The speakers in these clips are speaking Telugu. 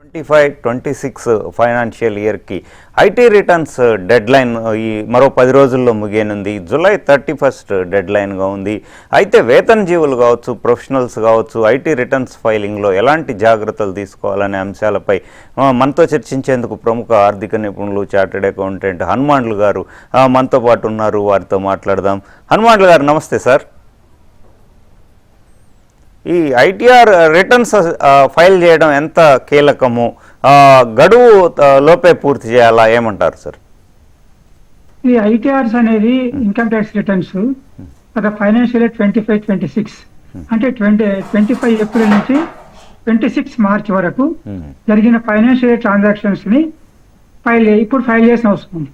25-26 ఫైనాన్షియల్ ఇయర్కి ఐటీ రిటర్న్స్ డెడ్ లైన్ ఈ మరో 10 రోజుల్లో ముగియనుంది. జూలై 31 డెడ్ లైన్గా ఉంది. అయితే వేతన జీవులు కావచ్చు, ప్రొఫెషనల్స్ కావచ్చు, ఐటీ రిటర్న్స్ ఫైలింగ్లో ఎలాంటి జాగ్రత్తలు తీసుకోవాలనే అంశాలపై మనతో చర్చించేందుకు ప్రముఖ ఆర్థిక నిపుణులు, చార్టెడ్ అకౌంటెంట్ హనుమాన్లు గారు మనతో పాటు ఉన్నారు. వారితో మాట్లాడదాం. హనుమాన్లు గారు నమస్తే సార్. ఈ ఐటీఆర్ రిటర్న్స్ ఫైల్ చేయడం ఎంత కీలకము, గడువు లోపే పూర్తి చేయాలా, ఏమంటారు సార్? ఈ ఐటీఆర్స్ అనేది income tax returns financial year 25-26 అంటే 25 ఏప్రిల్ నుంచి 26 మార్చ్ వరకు జరిగిన ఫైనాన్షియల్ ఇయర్ ట్రాన్సాక్షన్స్ ని ఇప్పుడు ఫైల్ చేసిన అవసరం ఉంది.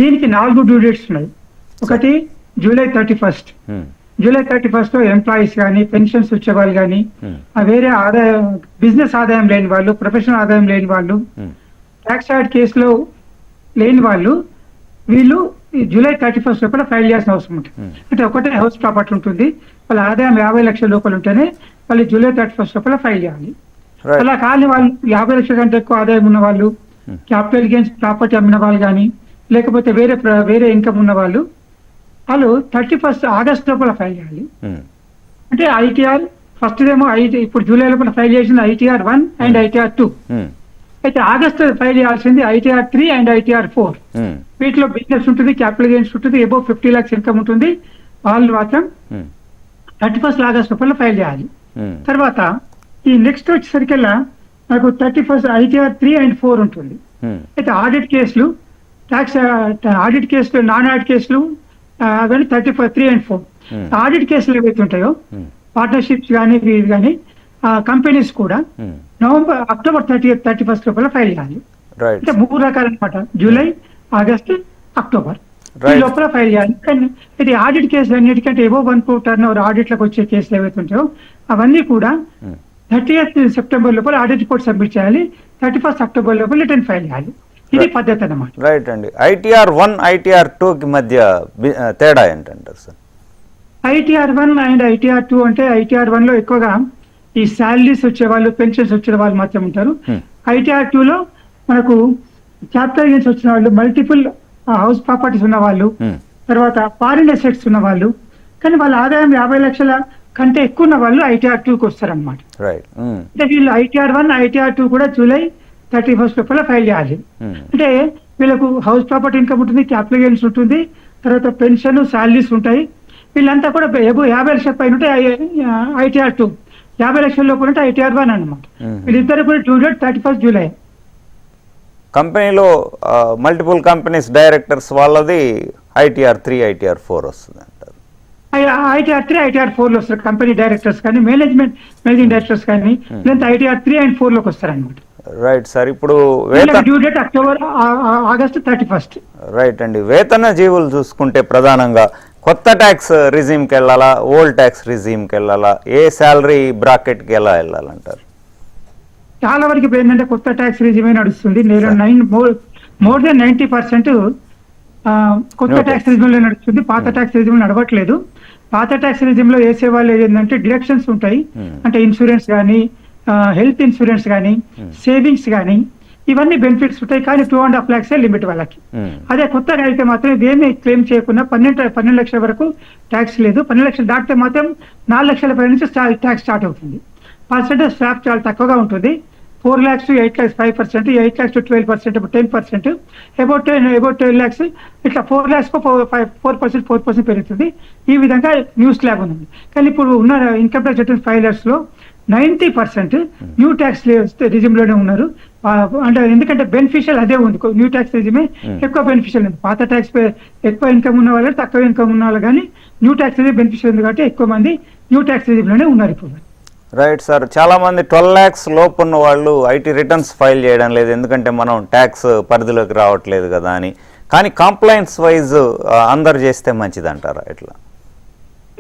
దీనికి 4 డ్యూ డేట్స్ ఉన్నాయి. ఒకటి జూలై 31. జూలై 31 ఎంప్లాయీస్ కానీ, పెన్షన్స్ వచ్చే వాళ్ళు కానీ, వేరే ఆదాయం, బిజినెస్ ఆదాయం లేని వాళ్ళు, ప్రొఫెషనల్ ఆదాయం లేని వాళ్ళు, ట్యాక్స్ యాడ్ కేసులో లేని వాళ్ళు, వీళ్ళు జూలై 31 లోపల ఫైల్ చేయాల్సిన అవసరం ఉంటుంది. అంటే ఒకటే హౌస్ ప్రాపర్టీ ఉంటుంది, వాళ్ళ ఆదాయం 50 లక్షల లోపల ఉంటేనే వాళ్ళు జూలై 31 లోపల ఫైల్ చేయాలి. అలా కానీ వాళ్ళు 50 లక్షల కంటే ఎక్కువ ఆదాయం ఉన్న వాళ్ళు, క్యాపిటల్ గెయిన్స్ ప్రాపర్టీ అమ్మిన వాళ్ళు కానీ, లేకపోతే వేరే ఇన్కమ్ ఉన్న వాళ్ళు 31 ఆగస్ట్ లోపల ఫైల్ చేయాలి. అంటే ఐటీఆర్ ఫస్ట్ ఏమో ఇప్పుడు జూలై లోపల ఫైల్ చేసింది ఐటీఆర్ 1 అండ్ ఐటీఆర్ 2. అయితే ఆగస్ట్ ఫైల్ చేయాల్సింది ఐటీఆర్ 3 అండ్ ఐటీఆర్ 4. వీటిలో బిజినెస్ ఉంటుంది, క్యాపిటల్ గెయిన్స్ ఉంటుంది, అబౌవ్ 50 lakhs ఇన్కమ్ ఉంటుంది. వాళ్ళు మాత్రం 31 ఆగస్ట్ లోపల ఫైల్ చేయాలి. తర్వాత ఈ నెక్స్ట్ వచ్చేసరికల్లా నాకు 31 ఐటీఆర్ 3 అండ్ 4 ఉంటుంది. అయితే ఆడిట్ కేసులు, ట్యాక్స్ ఆడిట్ కేసులు, నాన్ ఆడిట్ కేసులు అవన్నీ 35, 3 and 4. ఆడిట్ కేసులు ఏవైతే ఉంటాయో, పార్ట్నర్షిప్స్ కానీ ఇవి కానీ కంపెనీస్ కూడా అక్టోబర్ 31 లోపల ఫైల్ చేయాలి. అంటే 3 రకాలు అనమాట, జూలై, ఆగస్ట్, అక్టోబర్ ఈ లోపల ఫైల్ చేయాలి. కానీ ఇది ఆడిట్ కేసులు అన్నిటికంటే ఏవో 1 crore turnover ఆడిట్లకు వచ్చే కేసులు ఏవైతే ఉంటాయో అవన్నీ కూడా 30th సెప్టెంబర్ లోపల ఆడిట్ రిపోర్ట్ సబ్మిట్ చేయాలి. 31 అక్టోబర్ లోపల రిటర్న్ ఫైల్ చేయాలి. ఇది పద్ధతి అన్నమాట. రైట్ అండి. ఐటీఆర్ 1, ఐటీఆర్ 2 కి మధ్య తేడా ఏంటంటారు సార్? ఐటీఆర్ 1 అండ్ ఐటీఆర్ 2 అంటే ఐటీఆర్ 1 లో ఎక్కువగా ఈ శాలరీస్ వచ్చే వాళ్ళు, పెన్షన్స్ వచ్చే వాళ్ళు మాత్రం ఉంటారు. ఐటీఆర్ 2 లో మనకు క్యాపిటల్ గెయిన్స్ వచ్చిన వాళ్ళు, మల్టిపుల్ హౌస్ ప్రాపర్టీస్ ఉన్న వాళ్ళు, తర్వాత ఫారిన్ అసెట్స్ ఉన్న వాళ్ళు, కానీ వాళ్ళ ఆదాయం 50 లక్షల కంటే ఎక్కువ ఉన్న వాళ్ళు ఐటీఆర్ 2 కి వస్తారు అనమాట. అంటే వీళ్ళు ఐటీఆర్ 1, ఐటీఆర్ 2 కూడా జూలై 31 లోపల ఫైల్ చేయాలి. అంటే వీళ్ళకు హౌస్ ప్రాపర్టీ ఇన్కమ్ ఉంటుంది, క్యాపిటల్ గెయిన్స్ ఉంటుంది, తర్వాత పెన్షన్, శాలరీస్ ఉంటాయి. వీళ్ళంతా కూడా 50 లక్షల పైన ఉంటే ఐటీఆర్ 2, 50 లక్షల లోపల ఉంటే ఐటీఆర్ 1 అనమాట. వీళ్ళిద్దరు కూడా డ్యూ డేట్ 31 జూలై. కంపెనీలో మల్టిపుల్ కంపెనీస్ డైరెక్టర్స్ వాళ్ళది ఐటీఆర్ 3, ఐటీఆర్ 4 వస్తుంది అంటారు. ఐటీఆర్ 3, ఐటీఆర్ 4 లో వస్తారు కంపెనీ డైరెక్టర్స్ కానీ, మేనేజింగ్ డైరెక్టర్స్ కానీ, లేదంటే ఐటీఆర్ 3 and 4 లోకి వస్తారు అనమాట. Right sir. ఇప్పుడు due date October, August 31. Right అండి. వేతన జీవులు చూసుకుంటే ప్రధానంగా కొత్త ట్యాక్స్ రిజీమ్కి వెళ్ళాలా, ఓల్డ్ ట్యాక్స్ రిజీమ్కి వెళ్ళాలా, ఏ శాలరీ బ్రాకెట్కి ఎలా వెళ్ళాలంటారు? చాలా వరకు ఇప్పుడు ఏంటంటే కొత్త ట్యాక్స్ రిజీమే నడుస్తుంది. మోర్ దెన్ 90% కొత్త ట్యాక్స్ రిజీమ్ లో నడుస్తుంది. పాత ట్యాక్స్ రిజీమ్ నడవట్లేదు. పాత ట్యాక్స్ రిజీమ్ లో వేసే వాళ్ళు ఏంటంటే డిడక్షన్స్ ఉంటాయి. అంటే ఇన్సూరెన్స్ కానీ, హెల్త్ ఇన్సూరెన్స్ కానీ, సేవింగ్స్ కానీ, ఇవన్నీ బెనిఫిట్స్ ఉంటాయి. కానీ 2.5 lakhs లిమిట్ వాళ్ళకి. అదే కొత్తగా అయితే మాత్రం ఇదేమీ క్లెయిమ్ చేయకుండా 12 లక్షల వరకు ట్యాక్స్ లేదు. 12 లక్షలు దాటితే మాత్రం 4 లక్షల పై నుంచి ట్యాక్స్ స్టార్ట్ అవుతుంది. పర్సెంటేజ్ స్లాబ్ చాలా తక్కువగా ఉంటుంది. 4 lakhs to 8 lakhs 5%, 8 lakhs to 12%, 10%, about 10 lakhs ఇట్లా 4 lakhs 4% పెరుగుతుంది. ఈ విధంగా న్యూ స్లాబ్ ఉంది. కానీ ఇప్పుడు ఉన్న ఇన్కమ్ ట్యాక్స్ రిటర్న్ ఫైలర్స్ లో 90% న్యూ ట్యాక్స్ రిజిమ్ లోనే ఉన్నారు. అంటే ఎందుకంటే బెనిఫిషియల్ అదే ఉంది, న్యూ ట్యాక్స్ రిజిమే ఎక్కువ బెనిఫిషియల్ ఉంది. పాత ట్యాక్స్ ఎక్కువ ఇన్కమ్ ఉన్న వాళ్ళు, తక్కువ ఇన్కమ్ ఉన్న వాళ్ళు కానీ న్యూ ట్యాక్స్ రిజిమ్ బెనిఫిషియల్ ఉంది కాబట్టి ఎక్కువ మంది న్యూ ట్యాక్స్ రిజిమ్ లోనే ఉన్నారు ఇప్పుడు. Right sir. చాలా మంది 12 lakhs లోపు ఉన్న వాళ్ళు ఐటీ రిటర్న్స్ ఫైల్ చేయడం లేదు, ఎందుకంటే మనం ట్యాక్స్ పరిధిలోకి రావట్లేదు కదా అని. కానీ కంప్లైంట్స్ వైజ్ అందరు చేస్తే మంచిది అంటారా ఎట్లా?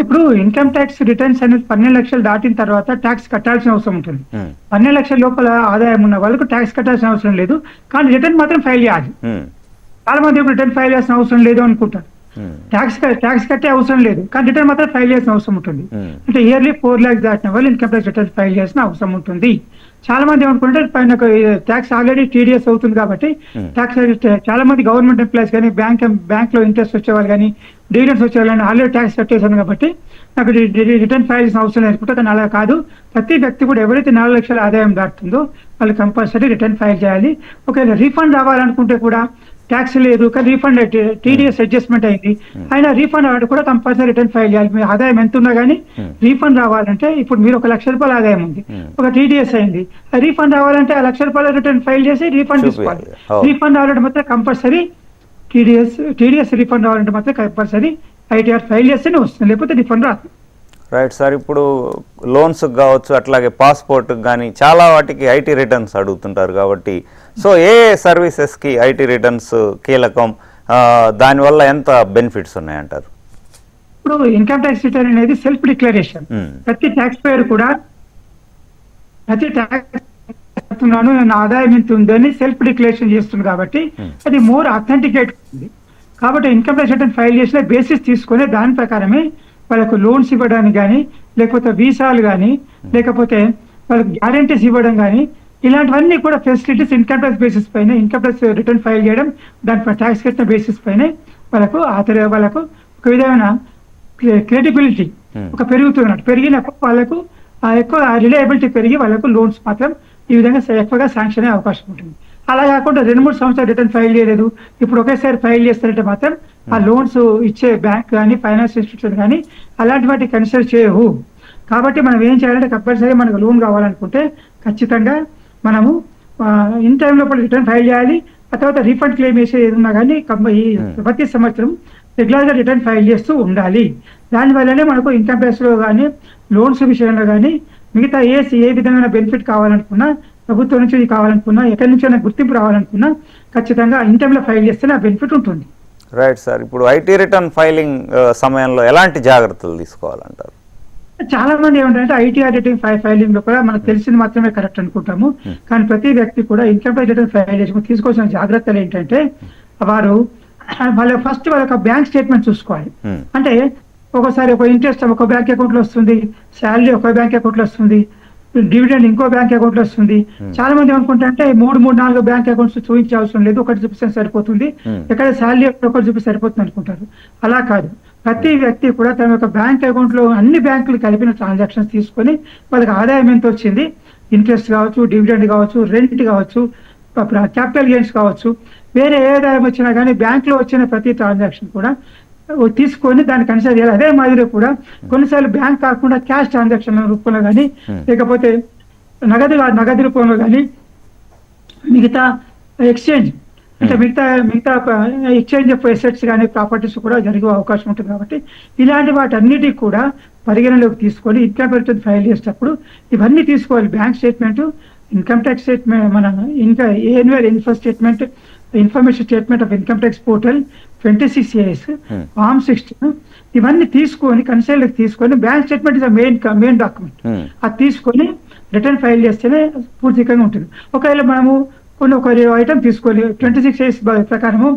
ఇప్పుడు ఇన్కమ్ ట్యాక్స్ రిటర్న్స్ అనేది 12 లక్షలు దాటిన తర్వాత ట్యాక్స్ కట్టాల్సిన అవసరం ఉంటుంది. 12 లక్షల లోపల ఆదాయం ఉన్న వాళ్ళకు ట్యాక్స్ కట్టాల్సిన అవసరం లేదు, కానీ రిటర్న్ మాత్రం ఫైల్ చేయాలి. చాలా మంది రిటర్న్ ఫైల్ చేయాల్సిన అవసరం లేదు అనుకుంటారు. ట్యాక్స్ కట్టే అవసరం లేదు, కానీ రిటర్న్ మాత్రం ఫైల్ చేయాల్సిన అవసరం ఉంటుంది. అంటే ఇయర్లీ 4 lakhs దాటిన వాళ్ళు ఇన్కమ్ ట్యాక్స్ రిటర్న్ ఫైల్ చేయాల్సిన అవసరం ఉంటుంది. చాలా మంది ఏమనుకుంటే పైన ట్యాక్స్ ఆల్రెడీ TDS అవుతుంది కాబట్టి ట్యాక్స్, చాలా మంది గవర్నమెంట్ ఎంప్లాయీస్ కానీ బ్యాంక్ లో ఇంట్రెస్ట్ వచ్చేవాళ్ళు కానీ డివిడెండ్స్ వచ్చేవాళ్ళు ఆల్రెడీ ట్యాక్స్ కట్టేశాను కాబట్టి నాకు రిటర్న్ ఫైల్ చేసిన అవసరం లేకుంటే, కానీ అలా కాదు. ప్రతి వ్యక్తి కూడా ఎవరైతే 4 లక్షల ఆదాయం దాటుతుందో వాళ్ళు కంపల్సరీ రిటర్న్ ఫైల్ చేయాలి. ఒకవేళ రీఫండ్ రావాలనుకుంటే కూడా ట్యాక్స్ లేదు కానీ రీఫండ్ TDS అడ్జస్ట్మెంట్ అయింది, అయినా రీఫండ్ అవ్వడం కూడా కంపల్సరీ రిటర్న్ ఫైల్ చేయాలి. మీ ఆదాయం ఎంత ఉన్నా కానీ రీఫండ్ రావాలంటే, ఇప్పుడు మీరు 1 లక్ష రూపాయల ఆదాయం ఉంది, ఒక TDS అయింది, రీఫండ్ రావాలంటే ఆ 1 లక్ష రూపాయల రిటర్న్ ఫైల్ చేసి రీఫండ్ తీసుకోవాలి. రీఫండ్ రావాలంటే మాత్రం కంపల్సరీ TDS రీఫండ్ రావాలంటే మాత్రం కంపల్సరీ ITR ఫైల్ చేస్తేనే వస్తుంది, లేకపోతే రీఫండ్ రాదు. Right sir. ఇప్పుడు లోన్స్ కావచ్చు, అట్లాగే పాస్పోర్ట్ కానీ చాలా వాటికి ఐటీ రిటర్న్స్ అడుగుతుంటారు కాబట్టి, సో ఏ సర్వీసెస్కి ఐటీ రిటర్న్స్ కీలకం, దానివల్ల ఎంత బెనిఫిట్స్ ఉన్నాయంటారు? ఇప్పుడు ఇన్కమ్ ట్యాక్స్ రిటర్న్ అనేది సెల్ఫ్ డిక్లరేషన్. ప్రతి ట్యాక్స్ పేయర్ కూడా ప్రతి ట్యాక్స్ నా ఆదాయం ఎంత ఉందని సెల్ఫ్ డిక్లరేషన్ చేస్తుంది కాబట్టి అది మోర్ అథెంటికేట్ ఉంది. కాబట్టి ఇన్కమ్ ట్యాక్స్ రిటర్న్ ఫైల్ చేసిన బేసిస్ తీసుకుని దాని ప్రకారమే వాళ్ళకు లోన్స్ ఇవ్వడానికి కానీ, లేకపోతే వీసాలు కానీ, లేకపోతే వాళ్ళకి గ్యారంటీస్ ఇవ్వడం కానీ, ఇలాంటివన్నీ కూడా ఫెసిలిటీస్ ఇన్కమ్ ట్యాక్స్ బేసిస్ పైన, ఇన్కమ్ ట్యాక్స్ రిటర్న్ ఫైల్ చేయడం దానిపై ట్యాక్స్ కట్టిన బేసిస్ పైన వాళ్ళకు ఒక విధమైన క్రెడిబిలిటీ పెరుగుతున్నట్టు, పెరిగినప్పుడు వాళ్ళకు ఎక్కువ రిలయబిలిటీ పెరిగి వాళ్ళకు లోన్స్ మాత్రం ఈ విధంగా ఎక్కువగా శాంక్షన్ అయ్యే అవకాశం ఉంటుంది. అలా కాకుండా 2-3 సంవత్సరాలు రిటర్న్ ఫైల్ చేయలేదు, ఇప్పుడు ఒకేసారి ఫైల్ చేస్తారంటే మాత్రం ఆ లోన్స్ ఇచ్చే బ్యాంక్ కానీ, ఫైనాన్స్ ఇన్స్టిట్యూషన్ కానీ అలాంటి వాటిని కన్సిడర్ చేయవు. కాబట్టి మనం ఏం చేయాలంటే కంపల్సరీ మనకు లోన్ కావాలనుకుంటే ఖచ్చితంగా మనము ఇన్ టైం లోపల రిటర్న్ ఫైల్ చేయాలి. ఆ తర్వాత రీఫండ్ క్లెయిమ్ చేసేది ఏదన్నా కానీ ప్రతి సంవత్సరం రెగ్యులర్గా రిటర్న్ ఫైల్ చేస్తూ ఉండాలి. దానివల్లనే మనకు ఇన్కమ్ ట్యాక్స్ లో కానీ, లోన్స్ విషయంలో కానీ, మిగతా ఏ విధమైన బెనిఫిట్ కావాలనుకున్నా, ప్రభుత్వం నుంచి కావాలనుకున్నా, ఎక్కడి నుంచైనా గుర్తింపు రావాలనుకున్నా ఖచ్చితంగా ఇన్ టైంలో ఫైల్ చేస్తేనే ఆ బెనిఫిట్ ఉంటుంది. Right sir. ఇప్పుడు ఐటీ రిటర్న్ ఫైలింగ్ సమయంలో ఎలాంటి జాగ్రత్తలు తీసుకోవాలంటారు? చాలా మంది ఏమంటారంటే ITR రిటర్న్ ఫైలింగ్ లో కూడా మనకు తెలిసింది మాత్రమే కరెక్ట్ అనుకుంటాము, కానీ ప్రతి వ్యక్తి కూడా ఇన్కమ్ ట్యాక్స్ రిటర్న్ ఫైల్ చేసి తీసుకోవాల్సిన జాగ్రత్తలు ఏంటంటే వాళ్ళ బ్యాంక్ స్టేట్మెంట్ చూసుకోవాలి. అంటే ఒకసారి ఒక ఇంట్రెస్ట్ ఒక బ్యాంక్ అకౌంట్ లో వస్తుంది, శాలరీ ఒక బ్యాంక్ అకౌంట్ లో వస్తుంది, డివిడెండ్ ఇంకో బ్యాంక్ అకౌంట్ లో వస్తుంది. చాలా మంది ఏమనుకుంటే 3-4 బ్యాంక్ అకౌంట్స్ చూపించే అవసరం లేదు, ఒకటి చూపిస్తే సరిపోతుంది, ఎక్కడ శాలరీ ఒకటి చూపిస్తే సరిపోతుంది అనుకుంటారు. అలా కాదు. ప్రతి వ్యక్తి కూడా తన యొక్క బ్యాంక్ అకౌంట్ లో అన్ని బ్యాంకులు కలిపిన ట్రాన్సాక్షన్స్ తీసుకొని వాళ్ళకి ఆదాయం ఎంత వచ్చింది, ఇంట్రెస్ట్ కావచ్చు, డివిడెండ్ కావచ్చు, రెంట్ కావచ్చు, క్యాపిటల్ గెయిన్స్ కావచ్చు, వేరే ఏ ఆదాయం వచ్చినా కానీ బ్యాంక్ లో వచ్చిన ప్రతి ట్రాన్సాక్షన్ కూడా తీసుకొని దాన్ని కన్సిడర్ చేయాలి. అదే మాదిరి కూడా కొన్నిసార్లు బ్యాంక్ కాకుండా క్యాష్ ట్రాన్సాక్షన్ రూపంలో కానీ, లేకపోతే నగదు రూపంలో కానీ, మిగతా ఎక్స్చేంజ్ అంటే మిగతా ఎక్స్చేంజ్ ఆఫ్ ఎసెట్స్ కానీ, ప్రాపర్టీస్ కూడా జరిగే అవకాశం ఉంటుంది. కాబట్టి ఇలాంటి వాటన్నిటికి కూడా పరిగణలోకి తీసుకొని ఇన్కమ్ రిటర్న్ ఫైల్ చేసేటప్పుడు ఇవన్నీ తీసుకోవాలి. Bank statement, income tax statement, మన ఇంకా annual information statement of income tax portal 26AS, form 16, ఇవన్నీ తీసుకొని కన్సల్ట్ తీసుకొని bank statement is main document, అది తీసుకొని రిటర్న్ ఫైల్ చేస్తేనే పూర్తిగా ఉంటుంది. ఒకవేళ మనము ఒక ఐటమ్ తీసుకొని 26AS ప్రకారము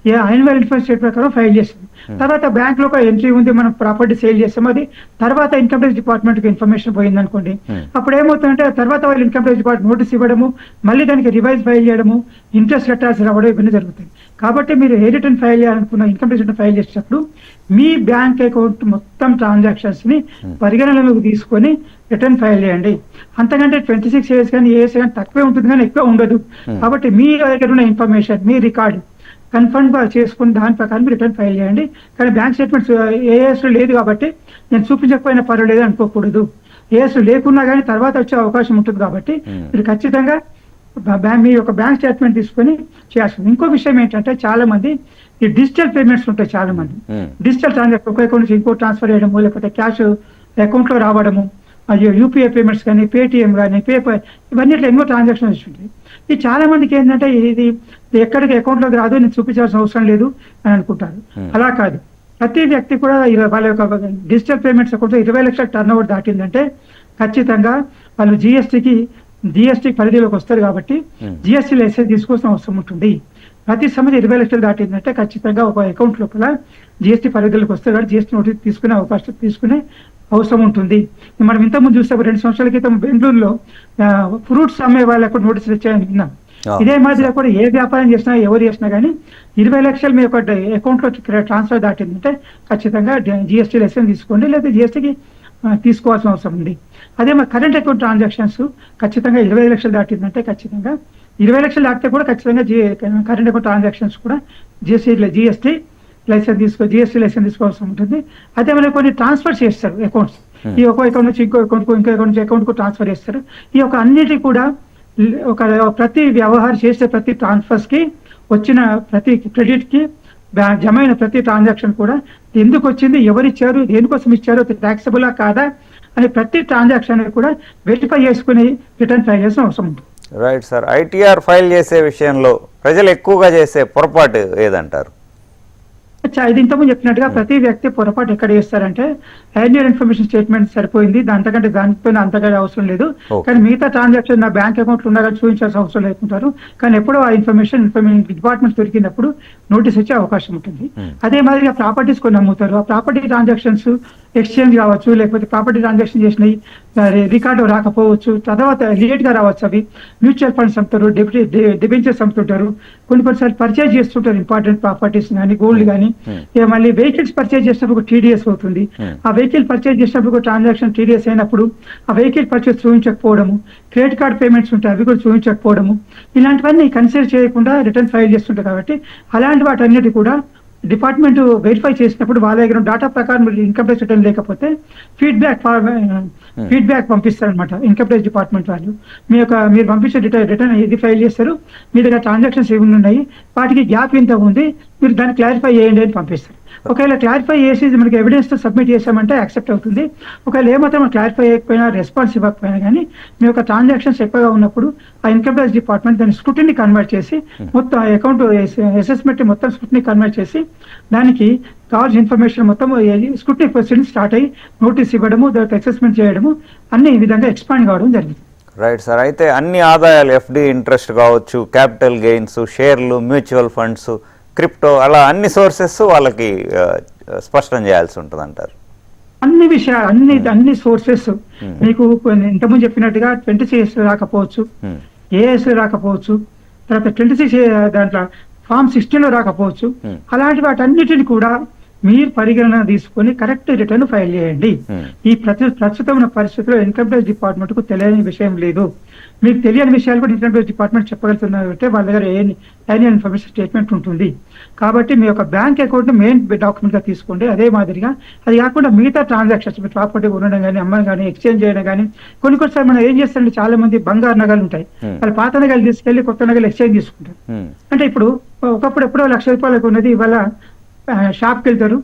యాన్యువల్ ఇన్కమ్ స్టేట్ ప్రకారం ఫైల్ చేస్తాం, తర్వాత బ్యాంక్ లో ఒక ఎంట్రీ ఉంది, మనం ప్రాపర్టీ సేల్ చేస్తాం, అది తర్వాత ఇన్కమ్ ట్యాక్స్ డిపార్ట్మెంట్ కి ఇన్ఫర్మేషన్ పోయింది అనుకోండి, అప్పుడు ఏమవుతుందంటే తర్వాత వాళ్ళు ఇన్కమ్ ట్యాక్స్ డిపార్ట్మెంట్ నోటీస్ ఇవ్వడము, మళ్ళీ దానికి రివైజ్ ఫైల్ చేయడము, ఇంట్రెస్ట్ కట్టాల్సి రావడం, ఇవన్నీ జరుగుతాయి. కాబట్టి మీరు ఏ రిటర్న్ ఫైల్ చేయాలనుకున్న ఇన్కమ్ ట్యాక్స్ రిటర్న్ ఫైల్ చేసేటప్పుడు మీ బ్యాంక్ అకౌంట్ మొత్తం ట్రాన్సాక్షన్స్ ని పరిగణనలోకి తీసుకొని రిటర్న్ ఫైల్ చేయండి. అంతకంటే 26AS కానీ AS కానీ తక్కువే ఉంటుంది కానీ ఎక్కువ ఉండదు. కాబట్టి మీ దగ్గర ఉన్న ఇన్ఫర్మేషన్, మీ రికార్డు కన్ఫర్మ్ చేసుకుని దాని ప్రకారం రిటర్న్ ఫైల్ చేయండి. కానీ బ్యాంక్ స్టేట్మెంట్స్ ఏఎస్ లేదు కాబట్టి నేను చూపించకపోయినా పర్వాలేదు అనుకోకూడదు. ఏఎస్ లేకున్నా కానీ తర్వాత వచ్చే అవకాశం ఉంటుంది కాబట్టి మీరు ఖచ్చితంగా మీ యొక్క బ్యాంక్ స్టేట్మెంట్ తీసుకొని చేయాల్సింది. ఇంకో విషయం ఏంటంటే చాలా మంది ఈ డిజిటల్ పేమెంట్స్ ఉంటాయి, చాలా మంది డిజిటల్ ట్రాన్సాక్షన్ ఒక అకౌంట్ నుంచి ఇంకో ట్రాన్స్ఫర్ చేయడము, లేకపోతే క్యాష్ అకౌంట్ లో రావడము, యూపీఐ పేమెంట్స్ కానీ, పేటిఎం కానీ, పేపర్, ఇవన్నీ ఎన్నో ట్రాన్సాక్షన్స్ ఉంటాయి. ఇది చాలా మందికి ఏంటంటే ఇది ఎక్కడికి అకౌంట్లోకి రాదు, నేను చూపించాల్సిన అవసరం లేదు అని అనుకుంటారు. అలా కాదు. ప్రతి వ్యక్తి కూడా వాళ్ళ యొక్క డిజిటల్ పేమెంట్స్ అకౌంట్ 20 లక్షల టర్న్ ఓవర్ దాటిందంటే ఖచ్చితంగా వాళ్ళు జిఎస్టీ పరిధిలోకి వస్తారు. కాబట్టి జిఎస్టీ లైసెన్స్ తీసుకోవాల్సిన అవసరం ఉంటుంది. ప్రతి సంవత్సరం 20 లక్షలు దాటిందంటే ఖచ్చితంగా ఒక అకౌంట్ లోపల జిఎస్టీ పరిధిలోకి వస్తే కానీ జిఎస్టీ నోటీస్ తీసుకునే అవసరం ఉంటుంది. మనం ఇంతకుముందు చూస్తే 2 సంవత్సరాల క్రితం బెంగళూరులో ఫ్రూట్స్ అమ్మే వాళ్ళకు నోటీసులు వచ్చాయని విన్నాం. ఇదే మాదిరిగా కూడా ఏ వ్యాపారం చేసినా ఎవరు చేసినా కానీ 20 లక్షలు మీ యొక్క అకౌంట్ లో ట్రాన్స్ఫర్ దాటిందంటే ఖచ్చితంగా జిఎస్టీ లైసెన్స్ తీసుకోండి, లేదా జిఎస్టీకి తీసుకోవాల్సిన అవసరం ఉంది. అదే మరి కరెంట్ అకౌంట్ ట్రాన్సాక్షన్స్ ఖచ్చితంగా 20 లక్షలు దాటిందంటే ఖచ్చితంగా 20 లక్షలు దాటితే కూడా ఖచ్చితంగా కరెంట్ అకౌంట్ ట్రాన్సాక్షన్స్ కూడా జిఎస్టీ లైసెన్స్ తీసుకోవాల్సి ఉంటుంది. అదే మరి కొన్ని ట్రాన్స్ఫర్ చేస్తారు అకౌంట్స్, ఈ ఒక అకౌంట్ నుంచి ఇంకో అకౌంట్ కు ట్రాన్స్ఫర్ చేస్తారు. ఈ యొక్క అన్నిటి కూడా ప్రతి వ్యవహారం చేసే ప్రతి ట్రాన్స్ఫర్స్ కి వచ్చిన ప్రతి క్రెడిట్ కి జమ అయిన ప్రతి ట్రాన్సాక్షన్ కూడా ఎందుకు వచ్చింది, ఎవరిచ్చారు, దేనికోసం ఇచ్చారు, ట్యాక్సబులా కాదా అని ప్రతి ట్రాన్సాక్షన్ కూడా వెరిఫై చేసుకుని రిటర్న్ ఫైల్ చేసిన అవసరం ఉంటుంది. Right sir. ఐటీఆర్ ఫైల్ చేసే విషయంలో ప్రజలు ఎక్కువగా చేసే పొరపాటు ఏదంటారు? ఇది ఇంతకుముందు చెప్పినట్టుగా ప్రతి వ్యక్తి పొరపాటు ఎక్కడ చేస్తారంటే యాన్యువల్ ఇన్ఫర్మేషన్ స్టేట్మెంట్ సరిపోయింది, దానిపైన అంతగా అవసరం లేదు, కానీ మిగతా ట్రాన్సాక్షన్ నా బ్యాంక్ అకౌంట్ ఉన్నా కానీ చూపించాల్సిన అవసరం లేకుంటారు. కానీ ఎప్పుడో ఆ ఇన్ఫర్మేషన్ డిపార్ట్మెంట్ దొరికినప్పుడు నోటీస్ వచ్చే అవకాశం ఉంటుంది. అదే మాదిరిగా ప్రాపర్టీస్ కొన్ని అమ్ముతారు, ఆ ప్రాపర్టీ ట్రాన్సాక్షన్స్ ఎక్స్చేంజ్ కావచ్చు, లేకపోతే ప్రాపర్టీ ట్రాన్సాక్షన్ చేసినవి రికార్డు రాకపోవచ్చు, తర్వాత లేట్ గా రావచ్చు. అవి మ్యూచువల్ ఫండ్స్ అమ్ముతారు, డిబెంచర్స్ అమ్ముతుంటారు, కొన్నిసార్లు పర్చేజ్ చేస్తుంటారు ఇంపార్టెంట్ ప్రాపర్టీస్ కానీ గోల్డ్ కానీ. మళ్ళీ వెహికల్స్ పర్చేజ్ చేసినప్పుడు టీడీఎస్ అవుతుంది. ఆ వెహికల్ పర్చేజ్ చేసినప్పుడు ట్రాన్సాక్షన్ టీడీఎస్ అయినప్పుడు ఆ వెహికల్ పర్చేజ్ చూపించకపోవడము, క్రెడిట్ కార్డ్ పేమెంట్స్ ఉంటాయి అవి కూడా చూపించకపోవడము, ఇలాంటివన్నీ కన్సిడర్ చేయకుండా రిటర్న్ ఫైల్ చేస్తుంటారు. కాబట్టి అలాంటి వాటన్నిటి కూడా డిపార్ట్మెంట్ వెరిఫై చేసినప్పుడు వాళ్ళ దగ్గర డాటా ప్రకారం ఇన్కమ్ ట్యాక్స్ రిటర్న్ లేకపోతే ఫీడ్బ్యాక్ పంపిస్తారనమాట ఇన్కమ్ ట్యాక్స్ డిపార్ట్మెంట్ వాళ్ళు. మీరు పంపించే రిటర్న్ ఇది ఫైల్ చేస్తారు, మీ దగ్గర ట్రాన్సాక్షన్స్ ఏమి ఉన్నాయి, వాటికి గ్యాప్ ఎంత ఉంది, మీరు దాన్ని క్లారిఫై చేయండి అని పంపిస్తారు. ఒకవేళ క్లారిఫై చేసి మనకి ఎవిడెన్స్ తో సబ్మిట్ చేసామంటే యాక్సెప్ట్ అవుతుంది. ఒకవేళ ఏమాత్రం క్లారిఫై చేయకపోయినా, రెస్పాన్స్ ఇవ్వకపోయినా కానీ మీ యొక్క ట్రాన్సాక్షన్స్ ఎక్కువగా ఉన్నప్పుడు ఆ ఇన్కమ్ ట్యాక్స్ డిపార్ట్మెంట్ దాని స్క్రూటినీ కన్వర్ట్ చేసి మొత్తం అకౌంట్ అసెస్మెంట్ మొత్తం స్క్రూటినీ కన్వర్ట్ చేసి దానికి కావాల్సిన ఇన్ఫర్మేషన్ మొత్తం స్క్రూటినీ ప్రొసీడింగ్ స్టార్ట్ అయ్యి నోటీస్ ఇవ్వడము, దానికి అసెస్మెంట్ చేయడము అన్ని ఈ విధంగా ఎక్స్పాండ్ కావడం జరిగింది. Right sir. అయితే అన్ని ఆదాయాలు ఎఫ్డి ఇంట్రెస్ట్ కావచ్చు, క్యాపిటల్ గెయిన్స్, షేర్లు, మ్యూచువల్ ఫండ్స్, క్రిప్టో, అలా అన్ని సోర్సెస్ వాళ్ళకి స్పష్టం చేయాల్సి ఉంటుంది అంటారు. అన్ని విషయాలు అన్ని సోర్సెస్ మీకు ఇంతకుముందు చెప్పినట్టుగా 26 రాకపోవచ్చు, ఏఎస్ రాకపోవచ్చు, తర్వాత 26 దాంట్లో ఫామ్ 16 రాకపోవచ్చు. అలాంటి వాటన్నిటిని కూడా మీరు పరిగణన తీసుకొని కరెక్ట్ రిటర్న్ ఫైల్ చేయండి. ఈ ప్రస్తుతం ఉన్న పరిస్థితిలో ఇన్కమ్ ట్యాక్స్ డిపార్ట్మెంట్ కు తెలియని విషయం లేదు. మీకు తెలియని విషయాలు కూడా ఇన్కమ్ ట్యాక్స్ డిపార్ట్మెంట్ చెప్పగలుగుతున్నారంటే వాళ్ళ దగ్గర యాన్యువల్ ఇన్ఫర్మేషన్ స్టేట్మెంట్ ఉంటుంది. కాబట్టి మీ యొక్క బ్యాంక్ అకౌంట్ మెయిన్ డాక్యుమెంట్ గా తీసుకోండి. అదే మాదిరిగా అది కాకుండా మిగతా ట్రాన్సాక్షన్స్ ప్రాపర్టీ ఉండడం కానీ, అమ్మడం కానీ, ఎక్స్చేంజ్ చేయడం కానీ, కొన్నిసార్లు మనం ఏం చేస్తారంటే చాలా మంది బంగారు నగలు ఉంటాయి, వాళ్ళు పాత నగలు తీసుకెళ్లి కొత్త నగలు ఎక్స్చేంజ్ చేసుకుంటారు. అంటే ఇప్పుడు ఒకప్పుడు ఎప్పుడో 1,00,000 రూపాయలకు ఉన్నది ఇవాళ షాప్కి వెళ్తారు,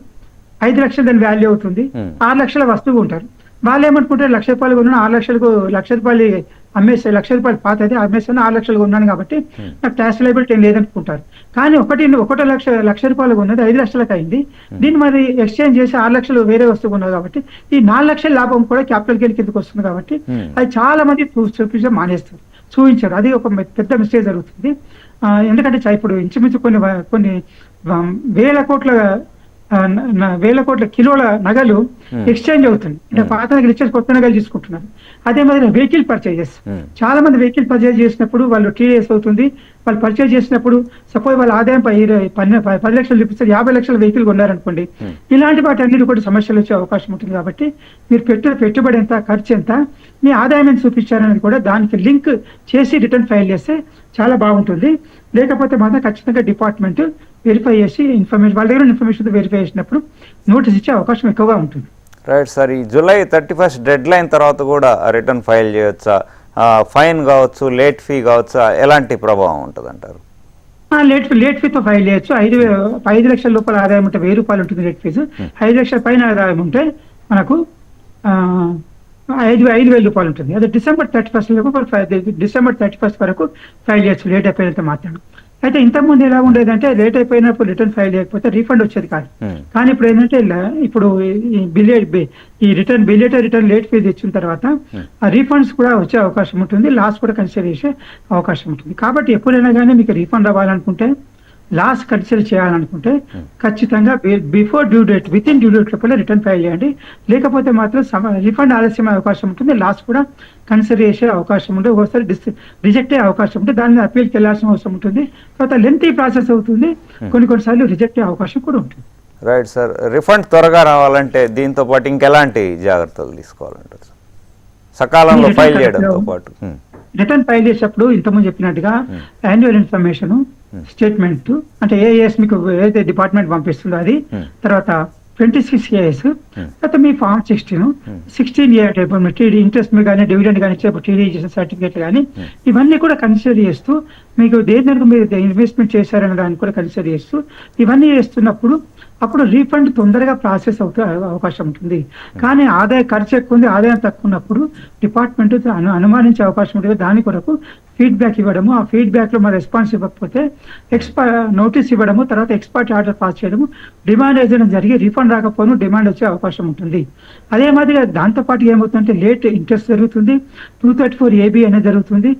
5 లక్షలు దాని వాల్యూ అవుతుంది, 6 లక్షల వస్తువు ఉంటారు. వాళ్ళు ఏమనుకుంటారు 1,00,000 రూపాయలు కొన్నా 6 లక్షలకు 1,00,000 రూపాయలు అమ్మేస్తే 1,00,000 రూపాయలు పాత అయితే అమ్మేస్తాను 6 లక్షలు కొన్నాను కాబట్టి నాకు ట్యాక్స్ లయబిలిటీ ఏం లేదనుకుంటారు. కానీ 1,00,000 రూపాయలు కొన్నది 5 లక్షలకు అయింది. దీన్ని మరి ఎక్స్చేంజ్ చేసి 6 లక్షలు వేరే వస్తువు కొన్నారు కాబట్టి ఈ 4 లక్షల లాభం కూడా క్యాపిటల్ గెయిన్ కిందకి వస్తుంది. కాబట్టి అది చాలా మంది చూపించడం మానేస్తారు, చూపించారు. అది ఒక పెద్ద మిస్టేక్ జరుగుతుంది. ఎందుకంటే ఇప్పుడు ఇంచుమించు కొన్ని వేల కోట్ల కిలోల నగలు ఎక్స్చేంజ్ అవుతుంది. అంటే పాత నగలు ఇచ్చేసి కొత్త నగలు తీసుకుంటున్నారు. అదే మాదిరి వెహికల్ పర్చేజెస్, చాలా మంది వెహికల్ పర్చేజ్ చేసినప్పుడు వాళ్ళు టీడీఎస్ అవుతుంది. వాళ్ళు పర్చేజ్ చేసినప్పుడు సపోజ్ వాళ్ళ ఆదాయం 10 లక్షలు చూపిస్తారు, 50 లక్షల వెహికల్ కొన్నారనుకోండి, ఇలాంటి వాటి అన్నిటి కూడా సమస్యలు వచ్చే అవకాశం ఉంటుంది. కాబట్టి మీరు పెట్టుబడి ఎంత, ఖర్చు ఎంత, మీ ఆదాయం ఎంత చూపించారనేది కూడా దానికి లింక్ చేసి రిటర్న్ ఫైల్ చేస్తే చాలా బాగుంటుంది. లేకపోతే మాత్రం ఖచ్చితంగా డిపార్ట్మెంట్ వెరిఫై చేసి వాళ్ళ దగ్గర ఇన్ఫర్మేషన్ వెరిఫై చేసినప్పుడు నోటీస్ ఇచ్చే అవకాశం ఎక్కువగా ఉంటుంది. Right sir. ఈ జూలై 31 డెడ్ లైన్ తర్వాత కూడా రిటర్న్ ఫైల్ చేయొచ్చా? ఫైన్ కావచ్చు, లేట్ ఫీ కావచ్చు, ఎలాంటి ప్రభావం ఉంటుంది అంటారు? లేట్ ఫీతో ఫైల్ చేయొచ్చు. 5 లక్షల లోపల ఆదాయం ఉంటే 1000 రూపాయలు ఉంటుంది లేట్ ఫీజు. 5 లక్షల పైన ఆదాయం ఉంటే మనకు 5,000 రూపాయలు ఉంటుంది. అది డిసెంబర్ 31 వరకు ఫైల్ చేయొచ్చు లేట్ అయిపోయినంత మాత్రం. అయితే ఇంతకుముందు ఎలా ఉండేదంటే లేట్ అయిపోయినప్పుడు రిటర్న్ ఫైల్ చేయకపోతే రీఫండ్ వచ్చేది కాదు. కానీ ఇప్పుడు ఏంటంటే ఇప్పుడు ఈ బిలియటరీ రిటర్న్ లేట్ ఫీజు ఇచ్చిన తర్వాత ఆ రీఫండ్స్ కూడా వచ్చే అవకాశం ఉంటుంది, లాస్ కూడా కన్సిడర్ చేసే అవకాశం ఉంటుంది. కాబట్టి ఎప్పుడైనా కానీ మీకు రీఫండ్ అవ్వాలనుకుంటే లాస్ కన్సిడర్ చేయాలనుకుంటే ఖచ్చితంగా before due date, with in due date లోపల రిటర్న్ ఫైల్ చేయండి. లేకపోతే మాత్రం రిఫండ్ ఆలస్యం అవకాశం ఉంటుంది, లాస్ కూడా కన్సిడర్ చేసే అవకాశం ఉంటుంది, ఒకసారి రిజెక్ట్ అయ్యే అవకాశం ఉంటుంది, దాని మీద అప్పీల్కి వెళ్ళాల్సిన అవసరం ఉంటుంది, తర్వాత లెంతీ ప్రాసెస్ అవుతుంది, కొన్నిసార్లు రిజెక్ట్ అయ్యే అవకాశం కూడా ఉంటుంది. Right sir. రిఫండ్ త్వరగా రావాలంటే దీంతో పాటు ఇంకెలాంటి జాగ్రత్తలు తీసుకోవాలంటారు సార్, సకాలంలో ఫైల్ చేయడంతో పాటు? రిటర్న్ ఫైల్ చేసేటప్పుడు ఇంతకుముందు చెప్పినట్టుగా యాన్యువల్ ఇన్ఫర్మేషన్ స్టేట్మెంట్, అంటే ఏఎస్ మీకు ఏదైతే డిపార్ట్మెంట్ పంపిస్తుందో అది, తర్వాత 26 AS, తర్వాత మీ ఫామ్ 16A టీడీ ఇంట్రెస్ట్ మీ కానీ డివిడెండ్ కానీ ఇచ్చేప్పుడు టీడీ సర్టిఫికేట్ కానీ ఇవన్నీ కూడా కన్సిడర్ చేస్తూ, మీకు దేని మీరు ఇన్వెస్ట్మెంట్ చేశారనే దాన్ని కూడా కన్సిడర్ చేస్తూ ఇవన్నీ చేస్తున్నప్పుడు అప్పుడు రీఫండ్ తొందరగా ప్రాసెస్ అవుతే అవకాశం ఉంటుంది. కానీ ఆదాయ ఖర్చు ఎక్కువ ఉంది, ఆదాయం తక్కువ ఉన్నప్పుడు డిపార్ట్మెంట్ అనుమానించే అవకాశం ఉంటుంది. దాని కొరకు ఫీడ్బ్యాక్ ఇవ్వడము, ఆ ఫీడ్బ్యాక్ లో మన రెస్పాన్స్ ఇవ్వకపోతే నోటీస్ ఇవ్వడము, తర్వాత ఎక్స్పర్ట్ ఆర్డర్ పాస్ చేయడము, డిమాండ్ వేయడం జరిగి రీఫండ్ రాకపోను డిమాండ్ వచ్చే అవకాశం ఉంటుంది. అదే మాదిరిగా దాంతోపాటు ఏమవుతుందంటే లేట్ ఇంట్రెస్ట్ జరుగుతుంది, 234AB అనేది జరుగుతుంది,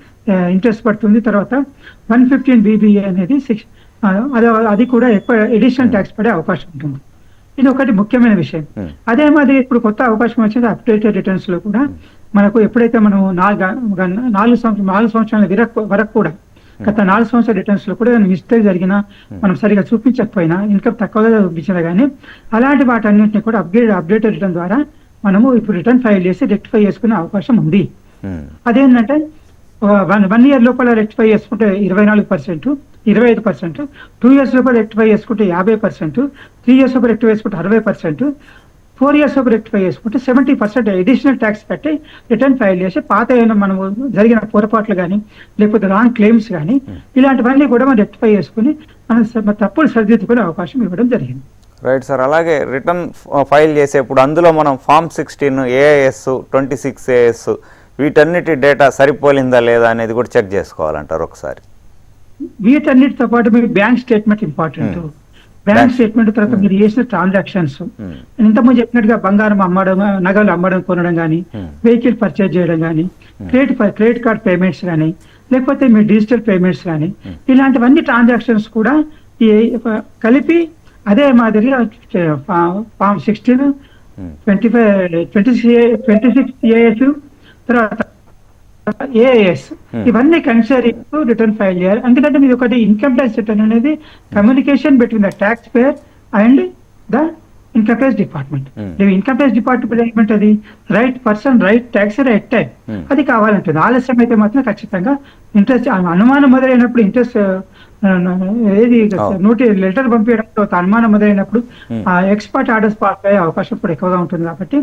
ఇంట్రెస్ట్ పడుతుంది, తర్వాత 115BBA అనేది అది కూడా ఎక్కువ ఎడిషనల్ ట్యాక్స్ పడే అవకాశం ఉంటుంది. ఇది ఒకటి ముఖ్యమైన విషయం. అదే మాదిరి ఇప్పుడు కొత్త అవకాశం వచ్చింది అప్డేటెడ్ రిటర్న్స్ లో కూడా మనకు ఎప్పుడైతే మనం 4 సంవత్సరాల వరకు కూడా గత 4 సంవత్సరాల రిటర్న్స్ లో కూడా మిస్టేక్ జరిగినా, మనం సరిగా చూపించకపోయినా, ఇన్కమ్ తక్కువగా చూపించినా కానీ అలాంటి వాటన్నింటినీ కూడా అప్డేటెడ్ రిటర్న్ ద్వారా మనము ఇప్పుడు రిటర్న్ ఫైల్ చేసి రెక్టిఫై చేసుకునే అవకాశం ఉంది. అదేంటంటే 1 year లోపల రెక్టిఫై చేసుకుంటే 24%, 25%, 2 years లోపల రెక్టిఫై చేసుకుంటే 50%, 3 years లోపల రెక్టిఫై చేసుకుంటే 60%, 4 years లోపల రెక్టిఫై చేసుకుంటే 70% అడిషనల్ ట్యాక్స్ కట్టి రిటర్న్ ఫైల్ చేసి పాత ఏమైనా మనము జరిగిన పొరపాట్లు కానీ లేకపోతే రాంగ్ క్లెయిమ్స్ కానీ ఇలాంటివన్నీ కూడా మనం రెక్టిఫై చేసుకుని మన తప్పులు సరిదిద్దుకునే అవకాశం ఇవ్వడం జరిగింది. Right sir. అలాగే రిటర్న్ ఫైల్ చేసేప్పుడు అందులో మనం ఫామ్ 16, AIS, 26 AS వీటన్నిటి డేటా సరిపోలిందా లేదా అనేది కూడా చెక్ చేసుకోవాలంటారు ఒకసారి. వీటన్నిటితో పాటు మీకు bank statement important. Bank statement తర్వాత మీరు చేసిన ట్రాన్సాక్షన్స్, ఇంతకుముందు చెప్పినట్టుగా బంగారం అమ్మడం, నగలు అమ్మడం, కొనడం కానీ, వెహికల్ పర్చేజ్ చేయడం కానీ, క్రెడిట్ కార్డ్ పేమెంట్స్ కానీ, లేకపోతే మీ డిజిటల్ పేమెంట్స్ కానీ, ఇలాంటివన్నీ ట్రాన్సాక్షన్స్ కూడా కలిపి అదే మాదిరిగా ఫామ్ 16, 26 AS, తర్వాత AIS ఇవన్నీ కన్సిడర్ చేస్తూ రిటర్న్ ఫైల్ చేయాలి. ఎందుకంటే మీరు ఒకటి ఇన్కమ్ ట్యాక్స్ రిటర్న్ అనేది communication between the tax payer and the income tax department. Income tax department అది right person, right tax, right time అది కావాలంటుంది. ఆలస్యం అయితే మాత్రం ఖచ్చితంగా ఇంట్రెస్ట్ అనుమానం మొదలైనప్పుడు ఇంట్రెస్ట్ ఏది లెటర్ పంపించడంతో అనుమానం మొదలైనప్పుడు ఎక్స్పర్ట్ ఆర్డర్స్ పాస్ అయ్యే అవకాశం కూడా ఎక్కువగా ఉంటుంది. కాబట్టి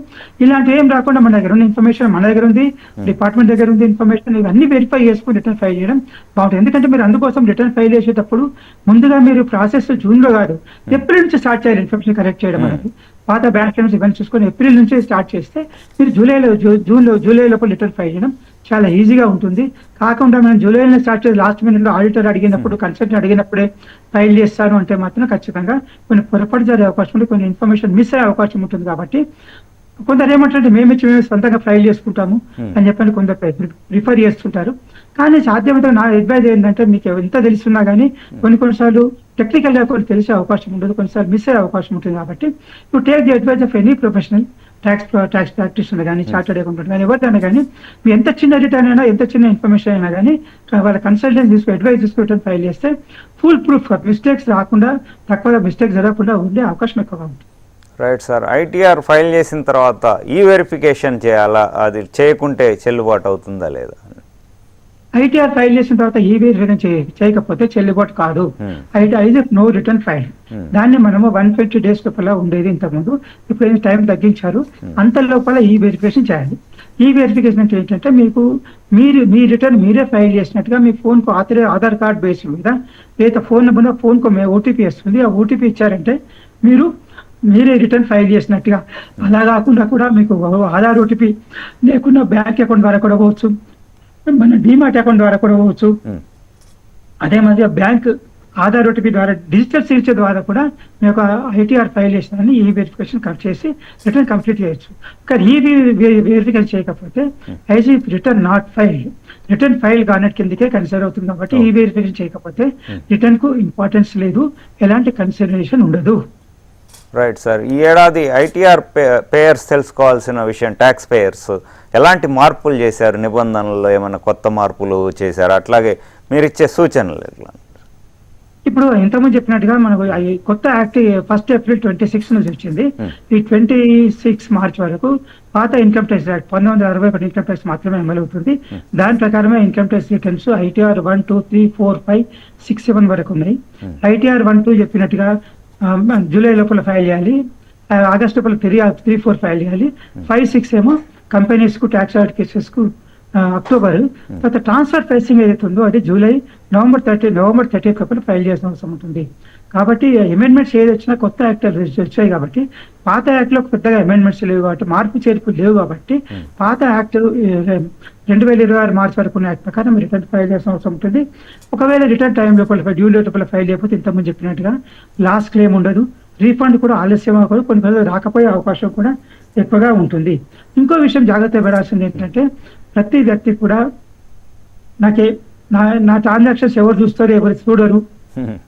ఇలాంటివి ఏం రాకుండా మన దగ్గర ఉన్న ఇన్ఫర్మేషన్ మన దగ్గర ఉంది, డిపార్ట్మెంట్ దగ్గర ఉంది ఇన్ఫర్మేషన్, ఇవన్నీ వెరిఫై చేసుకుని రిటర్న్ ఫైల్ చేయడం బాగుంటుంది. ఎందుకంటే మీరు అందుకోసం రిటర్న్ ఫైల్ చేసేటప్పుడు ముందుగా మీరు ప్రాసెస్ జూన్ లో కాదు ఏప్రిల్ నుంచి స్టార్ట్ చేయాలి ఇన్ఫర్మేషన్ కరెక్ట్ చేయడం అనేది. పాత బ్యాంక్ స్టేట్మెంట్స్ ఇవన్నీ చూసుకొని ఏప్రిల్ నుంచి స్టార్ట్ చేస్తే మీరు జూలై లోపల రిటర్న్ ఫైల్ చేయడం చాలా ఈజీగా ఉంటుంది. కాకుండా మనం జూలైలో స్టార్ట్ చేసి లాస్ట్ మినిట్ లో ఆడిటర్ అడిగినప్పుడు, కన్సల్టెంట్ అడిగినప్పుడే ఫైల్ చేస్తాను అంటే మాత్రం ఖచ్చితంగా కొన్ని పొరపాటు జరిగే అవకాశం ఉంది, కొన్ని ఇన్ఫర్మేషన్ మిస్ అయ్యే అవకాశం ఉంటుంది. కాబట్టి కొందరు ఏమంటారంటే మేము సొంతంగా ఫైల్ చేసుకుంటాము అని చెప్పని కొందరు ప్రిఫర్ చేస్తుంటారు. కానీ సాధ్యమైతే నా అడ్వైజ్ ఏంటంటే మీకు ఎంత తెలుస్తున్నా కానీ కొన్నిసార్లు టెక్నికల్ గా కొన్ని తెలిసే అవకాశం ఉండదు, కొన్నిసార్లు మిస్ అయ్యే అవకాశం ఉంటుంది. కాబట్టి you take the advice of any professional tax practitioner కానీ, చార్టర్డ్ అకౌంటెంట్ కానీ, ఎవరిదైనా కానీ మీ ఎంత చిన్న రిటర్న్ అయినా, ఎంత చిన్న ఇన్ఫర్మేషన్ అయినా కానీ వాళ్ళ కన్సల్టెంట్ అడ్వైజ్ తీసుకుని ఫైల్ చేస్తే ఫుల్ ప్రూఫ్ మిస్టేక్స్ రాకుండా, తక్కువ మిస్టేక్స్ జరగకుండా ఉండే అవకాశం ఎక్కువగా ఉంటుంది. Right sir. ITR ఫైల్ చేసిన తర్వాత ఈ వెరిఫికేషన్ చేయాలా, అది చేయకుంటే చెల్లుబాటు అవుతుందా లేదా? ITR ఫైల్ చేసిన తర్వాత ఈ వెరిఫికేషన్ చేయకపోతే చెల్లుబాటు కాదు. ITR no return file. దాన్ని మనము 120 days లోపల ఉండేది ఇంతకుముందు, ఇప్పుడు ఏం టైం తగ్గించారు. అంత లోపల ఈ వెరిఫికేషన్ చేయాలి. ఈ వెరిఫికేషన్ అంటే ఏంటంటే మీకు మీ రిటర్న్ మీరే ఫైల్ చేసినట్టుగా మీ ఫోన్ కు ఆధార్ కార్డ్ బేస్ మీద లేదా ఫోన్ నెంబర్ ఫోన్ కు OTP వస్తుంది. ఆ OTP ఇచ్చారంటే మీరే రిటర్న్ ఫైల్ చేసినట్టుగా. అలా కాకుండా కూడా మీకు ఆధార్ OTP లేకుండా బ్యాంక్ అకౌంట్ ద్వారా కూడా పోవచ్చు, మన డిమాట్ అకౌంట్ ద్వారా కూడా పోవచ్చు. అదే మాదిరిగా బ్యాంక్ ఆధార్ ఓటీపీ ద్వారా డిజిటల్ సిగ్నేచర్ ద్వారా కూడా మీ యొక్క ఐటీఆర్ ఫైల్ చేసినారని ఈ వెరిఫికేషన్ చేసి రిటర్న్ కంప్లీట్ చేయొచ్చు. కానీ ఈ వెరిఫికేషన్ చేయకపోతే యాజ్ ఈ return not file, return file కానట్ కిందకే కన్సిడర్ అవుతుంది. కాబట్టి ఈ వెరిఫికేషన్ చేయకపోతే రిటర్న్ కు ఇంపార్టెన్స్ లేదు, ఎలాంటి కన్సిడరేషన్ ఉండదు. రైట్ సార్, ఈ ఏడాది ఐటీఆర్ పేయర్స్ తెలుసుకోవాల్సిన విషయం, ట్యాక్స్ పేయర్స్ ఎలాంటి మార్పులు చేశారు, నిబంధనల్లో ఏమైనా కొత్త మార్పులు చేశారు, అట్లాగే మీరు ఇచ్చే సూచనలు ఎట్లా? ఇప్పుడు ఇంతకుముందు చెప్పినట్టుగా మనకు కొత్త యాక్ట్ 1 ఏప్రిల్ 26 నుంచి వచ్చింది. ఈ 26 మార్చ్ వరకు పాత income tax act 1961 income tax మాత్రమే అమలు అవుతుంది. దాని ప్రకారమే ఇన్కమ్ ట్యాక్స్ రిటర్న్స్ ఐటీఆర్ 1, 2, 3, 4, 5, 6, 7 వరకు ఉన్నాయి. ఐటీఆర్ 1, 2 చెప్పినట్టుగా జూలై లోపల ఫైల్ చేయాలి, ఆగస్ట్ లోపల 3, 4 ఫైల్ చేయాలి. 5, 6 ఏమో కంపెనీస్ కు, ట్యాక్స్ ఆడిట్ కేసెస్ కు అక్టోబర్. తర్వాత ట్రాన్స్ఫర్ ప్రైసింగ్ ఏదైతే ఉందో అది నవంబర్ 30 లోపల ఫైల్ చేయాల్సిన అవసరం ఉంటుంది. కాబట్టి అమెండ్మెంట్స్ ఏది వచ్చినా కొత్త యాక్ట్ వచ్చాయి కాబట్టి, పాత యాక్ట్ లో పెద్దగా అమెండ్మెంట్స్ లేవు కాబట్టి, మార్పు చేర్పులు లేవు కాబట్టి, పాత యాక్ట్ 2026 మార్చి వరకు ఉన్న యాక్ట్ ప్రకారం రిటర్న్ ఫైల్ చేయాల్సిన అవసరం ఉంటుంది. ఒకవేళ రిటర్న్ టైం లోపల డ్యూ డేట్ లోపల ఫైల్ చేయకపోతే ఇంతకుముందు చెప్పినట్టుగా లాస్ క్లెయిమ్ ఉండదు, రీఫండ్ కూడా ఆలస్యం అవ్వకూడదు, కొన్ని రాకపోయే అవకాశం కూడా ఎక్కువగా ఉంటుంది. ఇంకో విషయం జాగ్రత్త పడాల్సింది ఏంటంటే, ప్రతి వ్యక్తి కూడా నా ట్రాన్సాక్షన్స్ ఎవరు చూస్తారు, ఎవరు చూడరు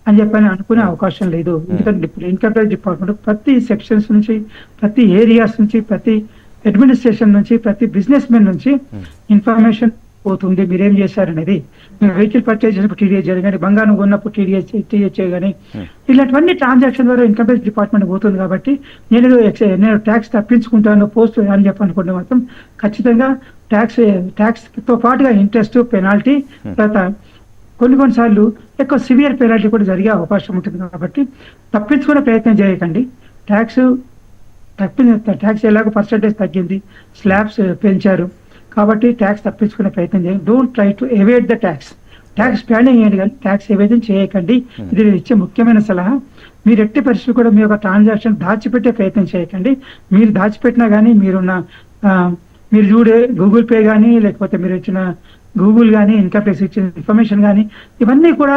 అని చెప్పని అనుకునే అవకాశం లేదు. ఎందుకంటే ఇప్పుడు ఇన్కమ్ ట్యాక్స్ డిపార్ట్మెంట్ ప్రతి సెక్షన్స్ నుంచి, ప్రతి ఏరియాస్ నుంచి, ప్రతి అడ్మినిస్ట్రేషన్ నుంచి, ప్రతి బిజినెస్ మెన్ నుంచి ఇన్ఫర్మేషన్ పోతుంది మీరేం చేశారనేది. వెహికల్ పర్చేజ్ చేసినప్పుడు టీడీఎస్ చేయడం కానీ, బంగారం కొన్నప్పుడు టీడీఎస్ కానీ, ఇలాంటివన్నీ ట్రాన్సాక్షన్ ద్వారా ఇన్కమ్ ట్యాక్స్ డిపార్ట్మెంట్ పోతుంది. కాబట్టి నేను ట్యాక్స్ తప్పించుకుంటాను పోస్ట్ అని చెప్పనుకుంటే మాత్రం ఖచ్చితంగా ట్యాక్స్ తో పాటుగా ఇంట్రెస్ట్, పెనాల్టీ, తర్వాత కొన్నిసార్లు ఎక్కువ సివియర్ పెనాల్టీ కూడా జరిగే అవకాశం ఉంటుంది. కాబట్టి తప్పించుకునే ప్రయత్నం చేయకండి. ట్యాక్స్ ఎలాగో పర్సంటేజ్ తగ్గింది, స్లాబ్స్ పెంచారు కాబట్టి ట్యాక్స్ తప్పించుకునే ప్రయత్నం చేయండి. Don't try to evade the tax planning చేయండి కానీ ట్యాక్స్ ఎవేజన్ చేయకండి. ఇది నేను ఇచ్చే ముఖ్యమైన సలహా. మీరు ఎట్టి పరిస్థితులు కూడా మీ యొక్క ట్రాన్సాక్షన్ దాచిపెట్టే ప్రయత్నం చేయకండి. మీరు దాచిపెట్టినా కానీ మీరు చూడే గూగుల్ పే కానీ, లేకపోతే మీరు ఇచ్చిన గూగుల్ కానీ, ఇన్కమ్ ట్యాక్స్ ఇచ్చిన ఇన్ఫర్మేషన్ కానీ, ఇవన్నీ కూడా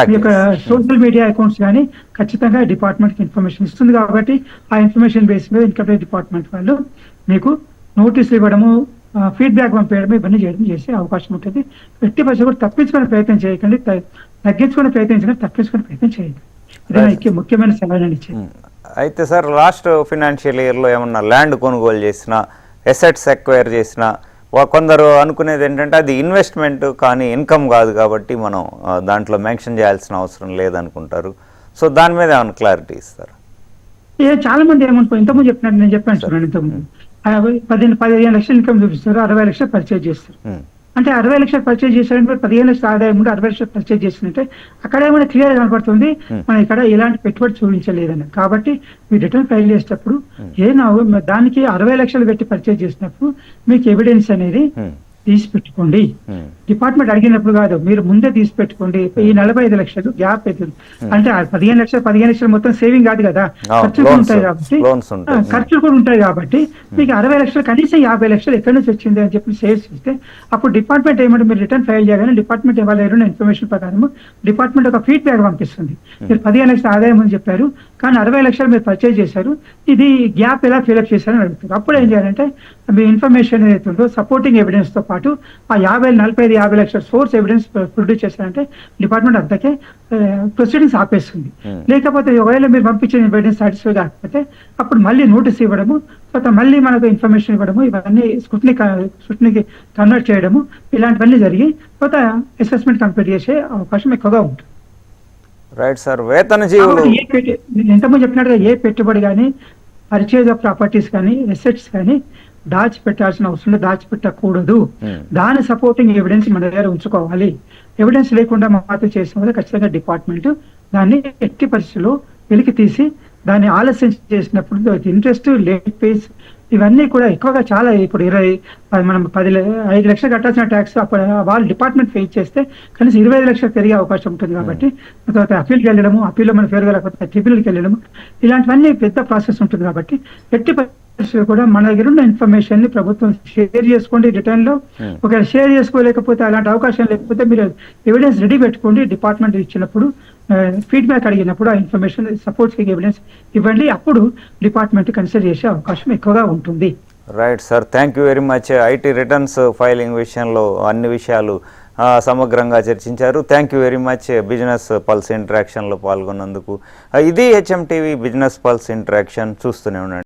మీ యొక్క సోషల్ మీడియా అకౌంట్స్ కానీ ఖచ్చితంగా డిపార్ట్మెంట్ కి ఇన్ఫర్మేషన్ ఇస్తుంది. కాబట్టి ఆ ఇన్ఫర్మేషన్ బేస్ మీద ఇన్కమ్ ట్యాక్స్ డిపార్ట్మెంట్ వాళ్ళు మీకు నోటీసులు ఇవ్వడము, ఫీడ్బ్యాక్ పంపించడం, ఇవన్నీ చేయడం చేసే అవకాశం ఉంటుంది. ఎట్టి పరిస్థితులు కూడా తప్పించుకునే ప్రయత్నం చేయకండి, తగ్గించుకునే ప్రయత్నం చేయకండి, తప్పించుకునే ప్రయత్నం చేయండి. ఇది ముఖ్యమైన సలహా ఇచ్చేది. అయితే సార్, లాస్ట్ ఫైనాన్షియల్ ఇయర్లో ఏమన్నా ల్యాండ్ కొనుగోలు చేసినా, ఎసెట్స్ ఎక్వైర్ చేసినా, కొందరు అనుకునేది ఏంటంటే అది ఇన్వెస్ట్మెంట్ కానీ ఇన్కమ్ కాదు కాబట్టి మనం దాంట్లో మెన్షన్ చేయాల్సిన అవసరం లేదనుకుంటారు. సో దాని మీద ఏమైనా క్లారిటీ ఇస్తారు? చాలా మంది ఏమనుకో, ఇంతకుముందు చెప్పినట్టు నేను చెప్పాను చూడండి, ఇంతకుముందు 15 లక్షలు ఇన్కమ్ చూపిస్తారు, 60 లక్షలు పర్చేజ్ చేస్తారు. అంటే 60 లక్షలు పర్చేజ్ చేశారంటే 15 లక్షల ఆదాయం ఉంటే 60 లక్షలు పర్చేజ్ చేసినట్టే అక్కడ ఏమైనా క్లియర్ కనపడుతుంది, మనం ఇక్కడ ఎలాంటి పెట్టుబడి చూపించలేదని. కాబట్టి మీరు రిటర్న్ ఫైల్ చేసేటప్పుడు దానికి 60 లక్షలు పెట్టి పర్చేజ్ చేసినప్పుడు మీకు ఎవిడెన్స్ అనేది తీసి పెట్టుకోండి. డిపార్ట్మెంట్ అడిగినప్పుడు కాదు, మీరు ముందే తీసి పెట్టుకోండి. ఈ 45 లక్షలు గ్యాప్ అవుతుంది అంటే 15 లక్షలు మొత్తం సేవింగ్ కాదు కదా, ఖర్చులు కూడా ఉంటాయి కాబట్టి మీకు 60 లక్షలు కనీసం 50 లక్షలు ఎక్కడి నుంచి వచ్చింది అని చెప్పి సేవ్ చేస్తే అప్పుడు డిపార్ట్మెంట్ ఏమంటే మీరు రిటర్న్ ఫైల్ చేయగానే డిపార్ట్మెంట్ ఇవ్వాలన్న ఇన్ఫర్మేషన్ ప్రకారం డిపార్ట్మెంట్ ఒక ఫీడ్బ్యాక్ పంపిస్తుంది. మీరు 15 లక్షల ఆదాయం అని చెప్పారు కానీ 60 లక్షలు మీరు పర్చేజ్ చేశారు, ఇది గ్యాప్ ఎలా ఫిల్అప్ చేశారని అడుగుతారు. అప్పుడు ఏం చేయాలంటే మీ ఇన్ఫర్మేషన్ ఏదైతే ఉందో సపోర్టింగ్ ఎవిడెన్స్ తో పాటు ఆ 50 లక్షల సోర్స్ ఎవిడెన్స్ ప్రొడ్యూస్ చేశారంటే డిపార్ట్మెంట్ అంతకే ప్రొసీడింగ్స్ ఆపేస్తుంది. లేకపోతే ఒకవేళ మీరు పంపించిన ఎవిడెన్స్ సాటిస్ఫై కాకపోతే అప్పుడు మళ్ళీ నోటీస్ ఇవ్వడము, తర్వాత మళ్ళీ మనకు ఇన్ఫర్మేషన్ ఇవ్వడము, ఇవన్నీ స్క్రూటినీకి కన్వర్ట్ చేయడము, ఇలాంటివన్నీ జరిగి తర్వాత అసెస్మెంట్ కంప్లీట్ చేసే అవకాశం ఎక్కువగా ఉంటుంది. రైట్ సార్, వేతన జీవులు ఎంతమంది చెప్పినట్టుగా ఏ పెట్టుబడి కానీ, పర్చేజ్ ఆఫ్ ప్రాపర్టీస్ కానీ, ఎసెట్స్ కానీ దాచిపెట్టాల్సిన అవసరం దాచిపెట్టకూడదు. దాని సపోర్టింగ్ ఎవిడెన్స్ మన దగ్గర ఉంచుకోవాలి. ఎవిడెన్స్ లేకుండా మాత్రం చేసిన వల్ల ఖచ్చితంగా డిపార్ట్మెంట్ దాన్ని ఎట్టి పరిస్థితుల్లో వెలికి తీసి దాన్ని ఆలస్యం చేసినప్పుడు ఇంట్రెస్ట్, లేట్ పేస్ ఇవన్నీ కూడా ఎక్కువగా చాలా ఇప్పుడు మనం 5 లక్షలు కట్టాల్సిన ట్యాక్స్ అప్పుడు వాళ్ళు డిపార్ట్మెంట్ ఫేస్ చేస్తే కనీసం 25 లక్షలు పెరిగే అవకాశం ఉంటుంది. కాబట్టి తర్వాత అప్పీల్కి వెళ్ళడము, అప్పీల్లో మనం ఫేర్ కాకపోతే ట్రిబ్యునల్కి వెళ్ళడము, ఇలాంటివన్నీ పెద్ద ప్రాసెస్ ఉంటుంది. కాబట్టి ఎట్టి కూడా మన దగ్గర ఉన్న ఇన్ఫర్మేషన్ ని ప్రభుత్వం షేర్ చేసుకోండి రిటర్న్ లో. ఒకవేళ షేర్ చేసుకోలేకపోతే అలాంటి అవకాశం లేకపోతే మీరు ఎవిడెన్స్ రెడీ పెట్టుకోండి. డిపార్ట్మెంట్ ఇచ్చినప్పుడు ఫీడ్బ్యాక్ అడిగినప్పుడు ఆ ఇన్ఫర్మేషన్ సపోర్టింగ్ ఎవిడెన్స్ ఇవ్వండి, అప్పుడు డిపార్ట్మెంట్ కన్సిడర్ చేసే అవకాశం ఎక్కువగా ఉంటుంది. Right sir, thank you very much. IT returns filing విషయంలో అన్ని విషయాలు సమగ్రంగా చర్చించారు. Thank you very much business pulse ఇంటరాక్షన్లో పాల్గొన్నందుకు. ఇది హెచ్ఎం టీవీ బిజినెస్ పల్స్ ఇంటరాక్షన్. చూస్తూనే ఉండండి.